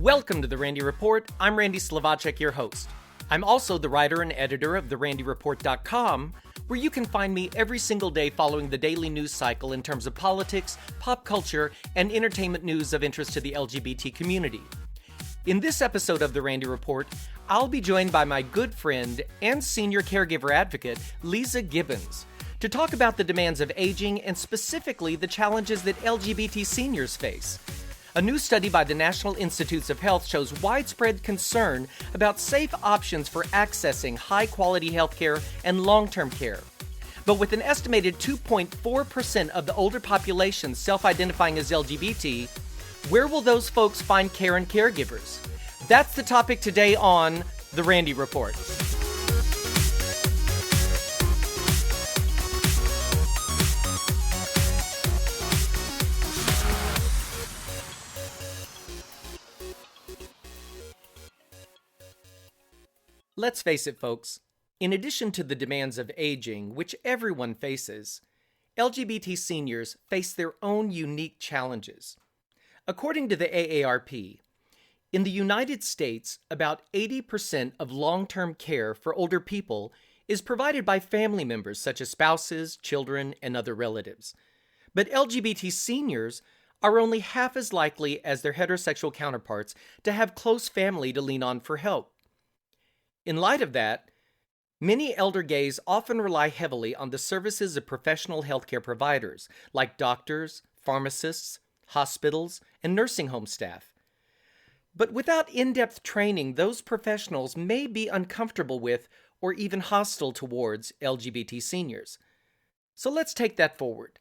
Welcome to The Randy Report. I'm Randy Slavacek, your host. I'm also the writer and editor of therandyreport.com, where you can find me every single day following the daily news cycle in terms of politics, pop culture, and entertainment news of interest to the LGBT community. In this episode of The Randy Report, I'll be joined by my good friend and senior caregiver advocate, Leeza Gibbons, to talk about the demands of aging and specifically the challenges that LGBT seniors face. A new study by the National Institutes of Health shows widespread concern about safe options for accessing high-quality healthcare and long-term care. But with an estimated 2.4% of the older population self-identifying as LGBT, where will those folks find care and caregivers? That's the topic today on The Randy Report. Let's face it, folks. In addition to the demands of aging, which everyone faces, LGBT seniors face their own unique challenges. According to the AARP, in the United States, about 80% of long-term care for older people is provided by family members such as spouses, children, and other relatives. But LGBT seniors are only half as likely as their heterosexual counterparts to have close family to lean on for help. In light of that, many elder gays often rely heavily on the services of professional healthcare providers like doctors, pharmacists, hospitals, and nursing home staff. But without in-depth training, those professionals may be uncomfortable with or even hostile towards LGBT seniors. So let's take that forward.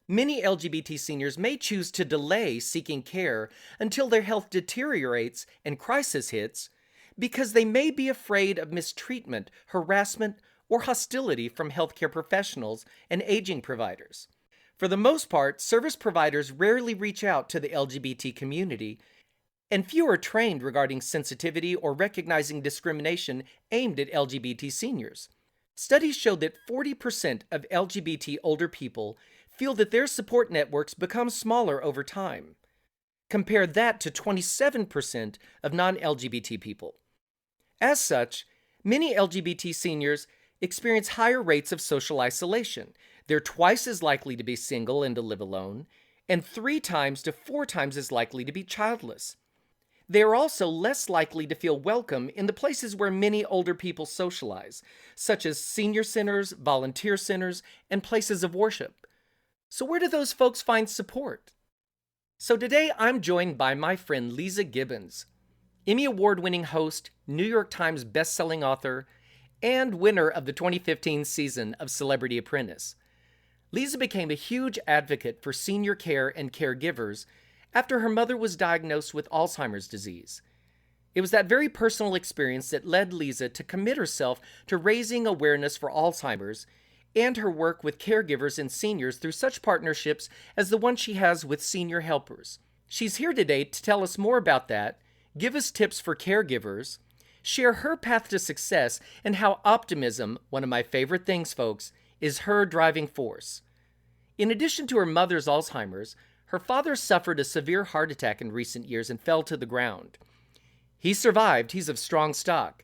Many LGBT seniors may choose to delay seeking care until their health deteriorates and crisis hits, because they may be afraid of mistreatment, harassment, or hostility from healthcare professionals and aging providers. For the most part, service providers rarely reach out to the LGBT community, and few are trained regarding sensitivity or recognizing discrimination aimed at LGBT seniors. Studies show that 40% of LGBT older people feel that their support networks become smaller over time. Compare that to 27% of non-LGBT people. As such, many LGBT seniors experience higher rates of social isolation. They're twice as likely to be single and to live alone, and 3 times to 4 times as likely to be childless. They are also less likely to feel welcome in the places where many older people socialize, such as senior centers, volunteer centers, and places of worship. So where do those folks find support? So today I'm joined by my friend Leeza Gibbons, Emmy Award-winning host, New York Times bestselling author, and winner of the 2015 season of Celebrity Apprentice. Leeza became a huge advocate for senior care and caregivers after her mother was diagnosed with Alzheimer's disease. It was that very personal experience that led Leeza to commit herself to raising awareness for Alzheimer's and her work with caregivers and seniors through such partnerships as the one she has with Senior Helpers. She's here today to tell us more about that, give us tips for caregivers, share her path to success, and how optimism, one of my favorite things, folks, is her driving force. In addition to her mother's Alzheimer's, her father suffered a severe heart attack in recent years and fell to the ground. He survived, he's of strong stock.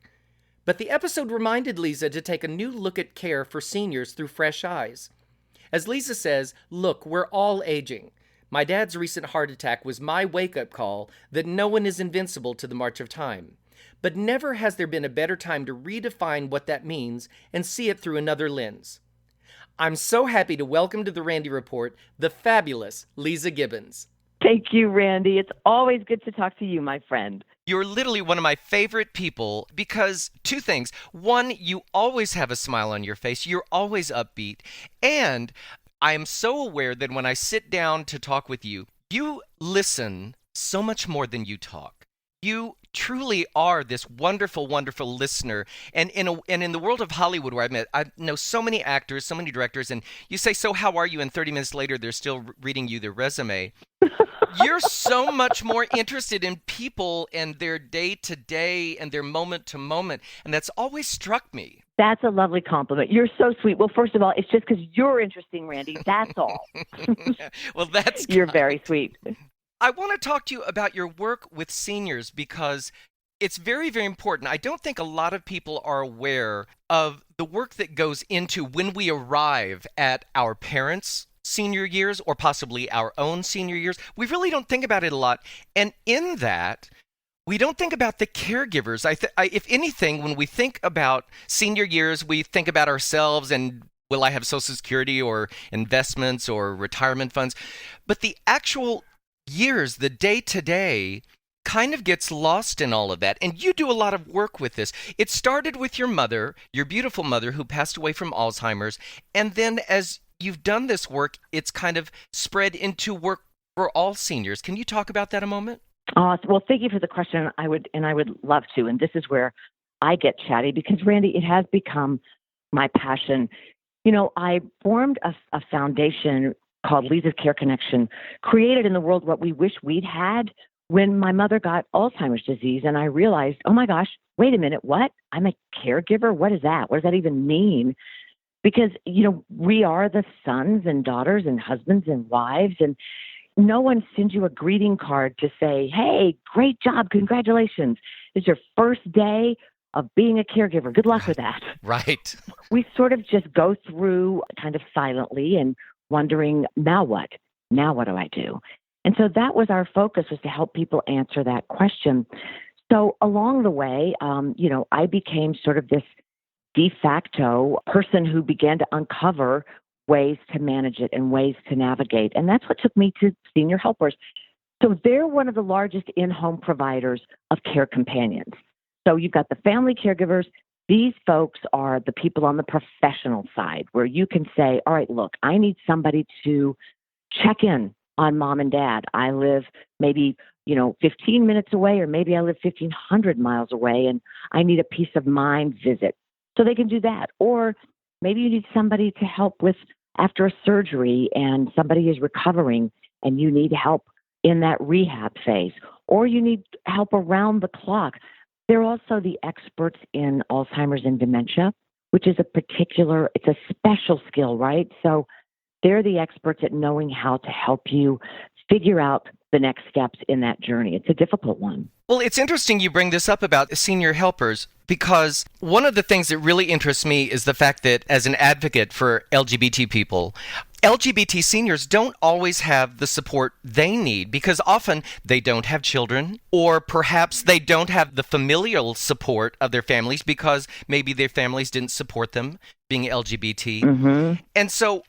But the episode reminded Leeza to take a new look at care for seniors through fresh eyes. As Leeza says, look, we're all aging. My dad's recent heart attack was my wake-up call that no one is invincible to the march of time. But never has there been a better time to redefine what that means and see it through another lens. I'm so happy to welcome to the Randy Report the fabulous Leeza Gibbons. Thank you, Randy. It's always good to talk to you, my friend. You're literally one of my favorite people because 2 things. 1, you always have a smile on your face. You're always upbeat. And I am so aware that when I sit down to talk with you, you listen so much more than you talk. You truly are this wonderful, wonderful listener. And in the world of Hollywood where I know so many actors, so many directors, and you say, so how are you? And 30 minutes later, they're still reading you their resume. You're so much more interested in people and their day-to-day and their moment-to-moment. And that's always struck me. That's a lovely compliment. You're so sweet. Well, first of all, it's just because you're interesting, Randy. That's all. Well, that's You're very sweet. I want to talk to you about your work with seniors because it's very, very important. I don't think a lot of people are aware of the work that goes into when we arrive at our parents' senior years or possibly our own senior years. We really don't think about it a lot. And in that, we don't think about the caregivers. If anything, when we think about senior years, we think about ourselves and will I have Social Security or investments or retirement funds? But the actual years, the day to day, kind of gets lost in all of that. And you do a lot of work with this. It started with your mother, your beautiful mother, who passed away from Alzheimer's. And then as you've done this work, it's kind of spread into work for all seniors. Can you talk about that a moment? Well, thank you for the question. I would love to. And this is where I get chatty because, Randy, it has become my passion. I formed a foundation called Leeza's Care Connection, created in the world what we wish we'd had when my mother got Alzheimer's disease. And I realized, oh my gosh, wait a minute, what? I'm a caregiver? What is that? What does that even mean? Because, we are the sons and daughters and husbands and wives, and no one sends you a greeting card to say, hey, great job, congratulations. It's your first day of being a caregiver. Good luck with that. Right. We sort of just go through kind of silently and wondering, now what? Now what do I do? And so that was our focus, was to help people answer that question. So along the way, I became sort of this de facto person who began to uncover ways to manage it and ways to navigate. And that's what took me to Senior Helpers. So they're one of the largest in-home providers of care companions. So you've got the family caregivers. These folks are the people on the professional side where you can say, all right, look, I need somebody to check in on mom and dad. I live maybe, 15 minutes away, or maybe I live 1,500 miles away, and I need a peace of mind visit. So they can do that. Or maybe you need somebody to help with after a surgery and somebody is recovering and you need help in that rehab phase, or you need help around the clock. They're also the experts in Alzheimer's and dementia, which is it's a special skill, right? So they're the experts at knowing how to help you figure out the next steps in that journey. It's a difficult one. Well, it's interesting you bring this up about senior helpers, because one of the things that really interests me is the fact that as an advocate for LGBT people, LGBT seniors don't always have the support they need because often they don't have children, or perhaps they don't have the familial support of their families because maybe their families didn't support them being LGBT. Mm-hmm. And so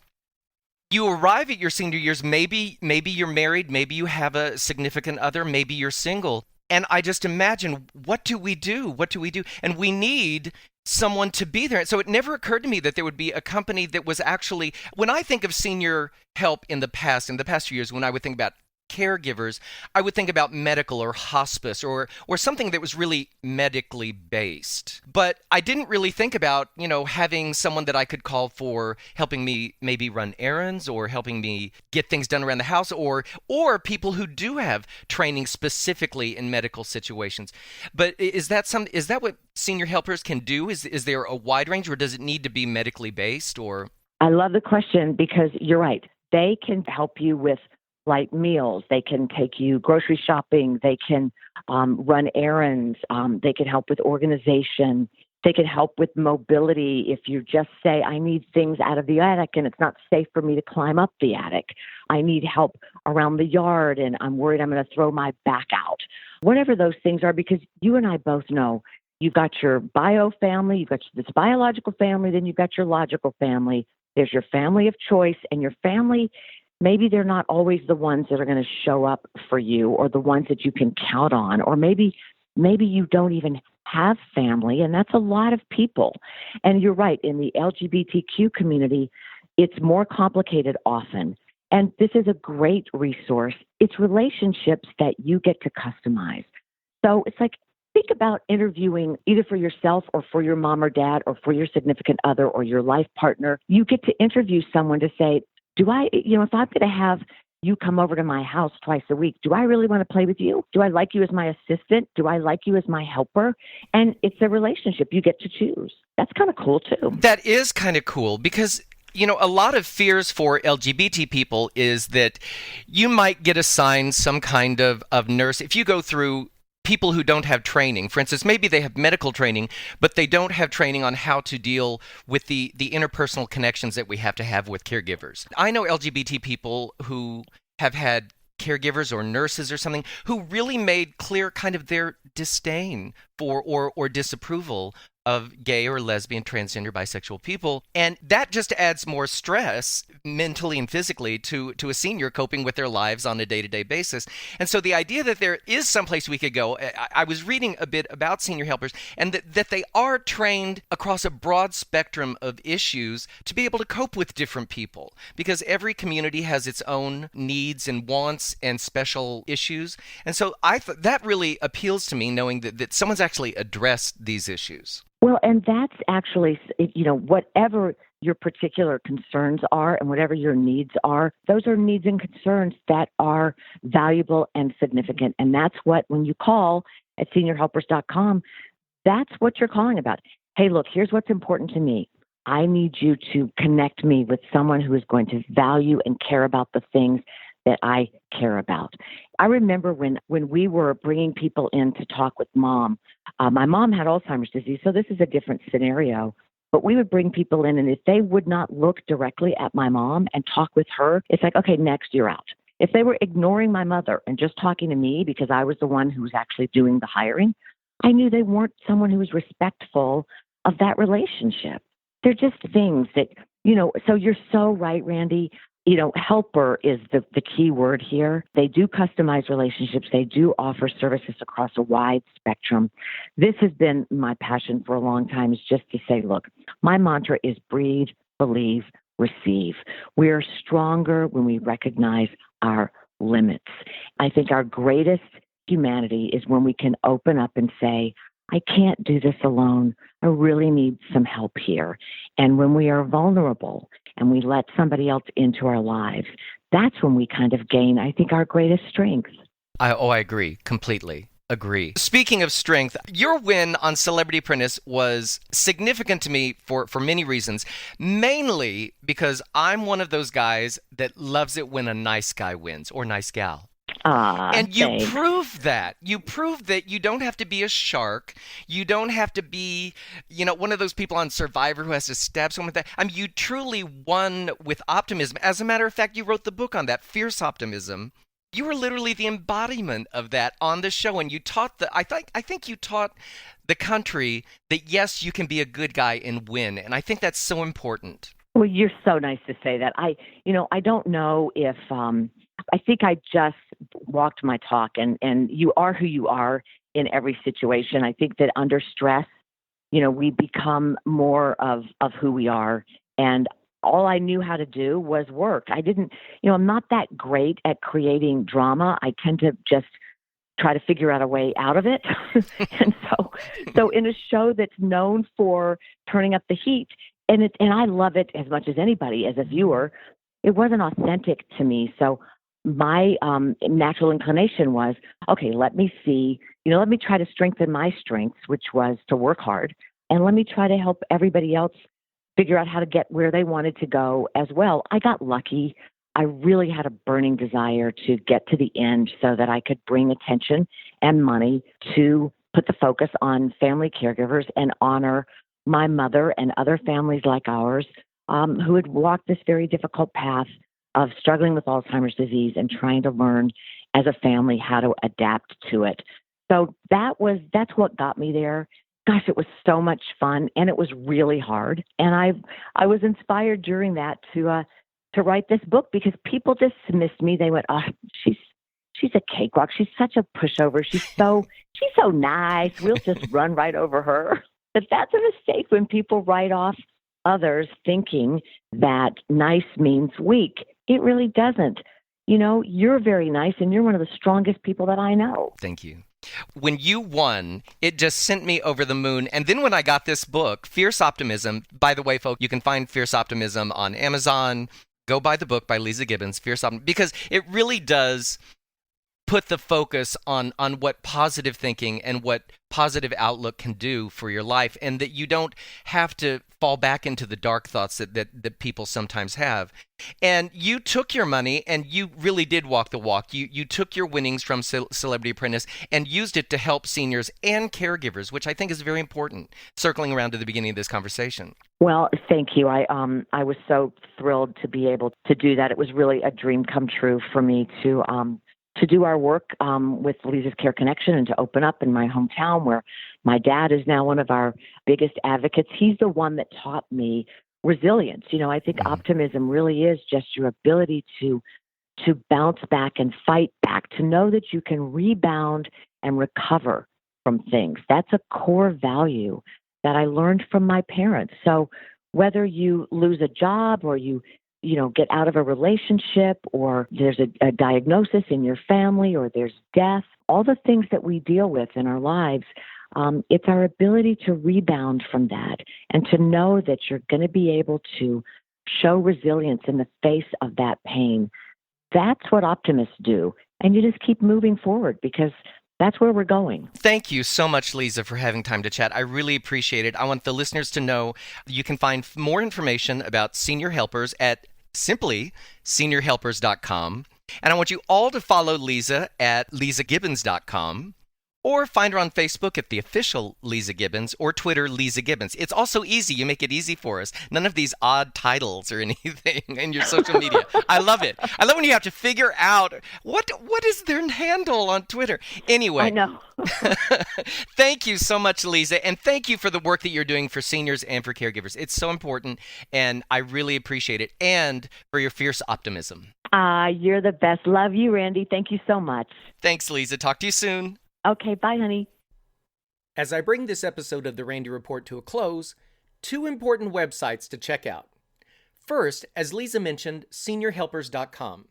you arrive at your senior years, maybe you're married, maybe you have a significant other, maybe you're single. And I just imagine, what do we do? What do we do? And we need someone to be there. So it never occurred to me that there would be a company that was actually, when I think of senior help in the past few years, when I would think about caregivers, I would think about medical or hospice or something that was really medically based. But I didn't really think about, having someone that I could call for helping me maybe run errands or helping me get things done around the house, or people who do have training specifically in medical situations. But is that what senior helpers can do? Is there a wide range, or does it need to be medically based? Or I love the question because you're right. They can help you with light meals. They can take you grocery shopping. They can run errands. They can help with organization. They can help with mobility. If you just say, I need things out of the attic and it's not safe for me to climb up the attic. I need help around the yard and I'm worried I'm going to throw my back out. Whatever those things are, because you and I both know you've got your bio family, you've got this biological family, then you've got your logical family. There's your family of choice, and your family, maybe they're not always the ones that are going to show up for you or the ones that you can count on, or maybe you don't even have family, and that's a lot of people. And you're right, in the LGBTQ community, it's more complicated often. And this is a great resource. It's relationships that you get to customize. So it's like, think about interviewing either for yourself or for your mom or dad or for your significant other or your life partner. You get to interview someone to say, if I'm going to have you come over to my house twice a week, do I really want to play with you? Do I like you as my assistant? Do I like you as my helper? And it's a relationship you get to choose. That's kind of cool too. that is kind of cool because A lot of fears for LGBT people is that you might get assigned some kind of nurse. If you go through people who don't have training, for instance, maybe they have medical training, but they don't have training on how to deal with the interpersonal connections that we have to have with caregivers. I know LGBT people who have had caregivers or nurses or something who really made clear kind of their disdain for or disapproval of gay or lesbian, transgender, bisexual people. And that just adds more stress mentally and physically to a senior coping with their lives on a day-to-day basis. And so the idea that there is someplace we could go, I was reading a bit about senior helpers, and that they are trained across a broad spectrum of issues to be able to cope with different people, because every community has its own needs and wants and special issues. And so that really appeals to me, knowing that someone's actually addressed these issues. Well, and that's actually, whatever your particular concerns are and whatever your needs are, those are needs and concerns that are valuable and significant. And that's what, when you call at seniorhelpers.com, that's what you're calling about. Hey, look, here's what's important to me. I need you to connect me with someone who is going to value and care about the things that I care about. I remember when we were bringing people in to talk with Mom, my mom had Alzheimer's disease, so this is a different scenario. But we would bring people in, and if they would not look directly at my mom and talk with her, it's like, okay, next, you're out. If they were ignoring my mother and just talking to me because I was the one who was actually doing the hiring, I knew they weren't someone who was respectful of that relationship. They're just things that, so you're so right, Randy. Helper is the key word here. They do customize relationships. They do offer services across a wide spectrum. This has been my passion for a long time, is just to say, look, my mantra is breathe, believe, receive. We are stronger when we recognize our limits. I think our greatest humanity is when we can open up and say, I can't do this alone. I really need some help here. And when we are vulnerable and we let somebody else into our lives, that's when we kind of gain, I think, our greatest strength. I agree. Completely agree. Speaking of strength, your win on Celebrity Apprentice was significant to me for many reasons, mainly because I'm one of those guys that loves it when a nice guy wins, or nice gal. And you proved that. You proved that you don't have to be a shark. You don't have to be, one of those people on Survivor who has to stab someone with that. I mean, you truly won with optimism. As a matter of fact, you wrote the book on that, Fierce Optimism. You were literally the embodiment of that on the show, and you taught I think you taught the country that yes, you can be a good guy and win, and I think that's so important. Well, you're so nice to say that. I don't know if I think I just walked my talk, and you are who you are in every situation. I think that under stress, we become more of who we are, and all I knew how to do was work. I didn't, I'm not that great at creating drama. I tend to just try to figure out a way out of it. And so in a show that's known for turning up the heat, and I love it as much as anybody as a viewer, it wasn't authentic to me. So my natural inclination was, okay, let me see, let me try to strengthen my strengths, which was to work hard, and let me try to help everybody else figure out how to get where they wanted to go as well. I got lucky. I really had a burning desire to get to the end so that I could bring attention and money to put the focus on family caregivers and honor my mother and other families like ours who had walked this very difficult path of struggling with Alzheimer's disease and trying to learn as a family how to adapt to it. So that's what got me there. Gosh, it was so much fun, and it was really hard. And I was inspired during that to write this book because people dismissed me. They went, "Oh, she's a cakewalk. She's such a pushover. She's so nice. We'll just run right over her." But that's a mistake when people write off others thinking that nice means weak. It really doesn't. You're very nice, and you're one of the strongest people that I know. Thank you. When you won, it just sent me over the moon. And then when I got this book, Fierce Optimism, by the way, folks, you can find Fierce Optimism on Amazon. Go buy the book by Leeza Gibbons, Fierce Optimism, because it really does put the focus on what positive thinking and what positive outlook can do for your life, and that you don't have to fall back into the dark thoughts that people sometimes have. And you took your money and you really did walk the walk. You took your winnings from Celebrity Apprentice and used it to help seniors and caregivers, which I think is very important, circling around to the beginning of this conversation. Well, thank you. I was so thrilled to be able to do that. It was really a dream come true for me to do our work with Leeza's Care Connection and to open up in my hometown, where my dad is now one of our biggest advocates. He's the one that taught me resilience. I think optimism really is just your ability to bounce back and fight back, to know that you can rebound and recover from things. That's a core value that I learned from my parents. So whether you lose a job or you get out of a relationship, or there's a diagnosis in your family, or there's death, all the things that we deal with in our lives, it's our ability to rebound from that and to know that you're going to be able to show resilience in the face of that pain. That's what optimists do. And you just keep moving forward, because that's where we're going. Thank you so much, Leeza, for having time to chat. I really appreciate it. I want the listeners to know you can find more information about Senior Helpers at simply seniorhelpers.com. And I want you all to follow Leeza at leezagibbons.com, or find her on Facebook at the official Leeza Gibbons, or Twitter, Leeza Gibbons. It's also easy. You make it easy for us. None of these odd titles or anything in your social media. I love it. I love when you have to figure out what is their handle on Twitter. Anyway. I know. Thank you so much, Leeza, and thank you for the work that you're doing for seniors and for caregivers. It's so important, and I really appreciate it, and for your fierce optimism. You're the best. Love you, Randy. Thank you so much. Thanks, Leeza. Talk to you soon. Okay, bye, honey. As I bring this episode of The Randy Report to a close, 2 important websites to check out. First, as Leeza mentioned, seniorhelpers.com.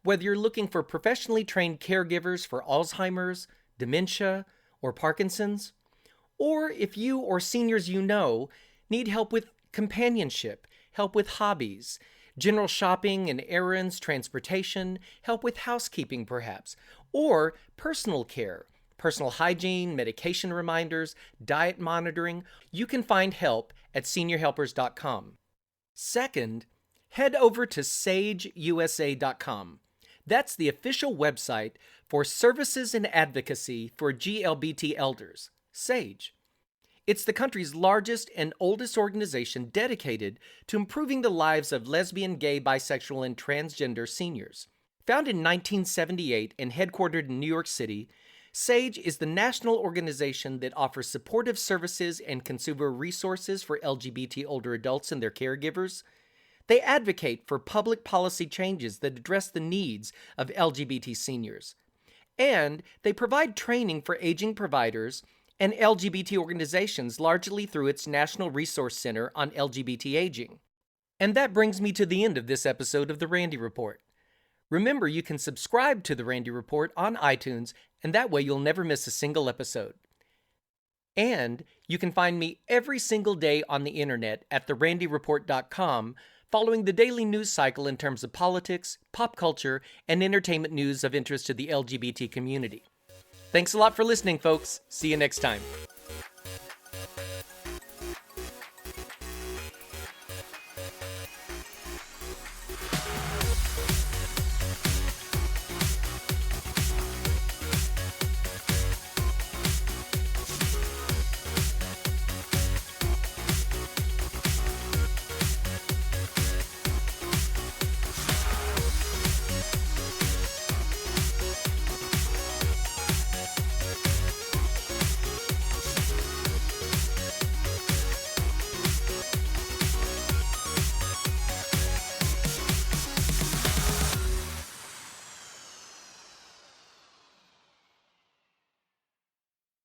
Whether you're looking for professionally trained caregivers for Alzheimer's, dementia, or Parkinson's, or if you or seniors you know need help with companionship, help with hobbies, general shopping and errands, transportation, help with housekeeping perhaps, or personal care, personal hygiene, medication reminders, diet monitoring, you can find help at seniorhelpers.com. Second, head over to sageusa.com. That's the official website for services and advocacy for GLBT elders, SAGE. It's the country's largest and oldest organization dedicated to improving the lives of lesbian, gay, bisexual, and transgender seniors. Founded in 1978 and headquartered in New York City, SAGE is the national organization that offers supportive services and consumer resources for LGBT older adults and their caregivers. They advocate for public policy changes that address the needs of LGBT seniors. And they provide training for aging providers and LGBT organizations, largely through its National Resource Center on LGBT Aging. And that brings me to the end of this episode of The Randy Report. Remember, you can subscribe to The Randy Report on iTunes, and that way you'll never miss a single episode. And you can find me every single day on the internet at therandyreport.com, following the daily news cycle in terms of politics, pop culture, and entertainment news of interest to the LGBT community. Thanks a lot for listening, folks. See you next time.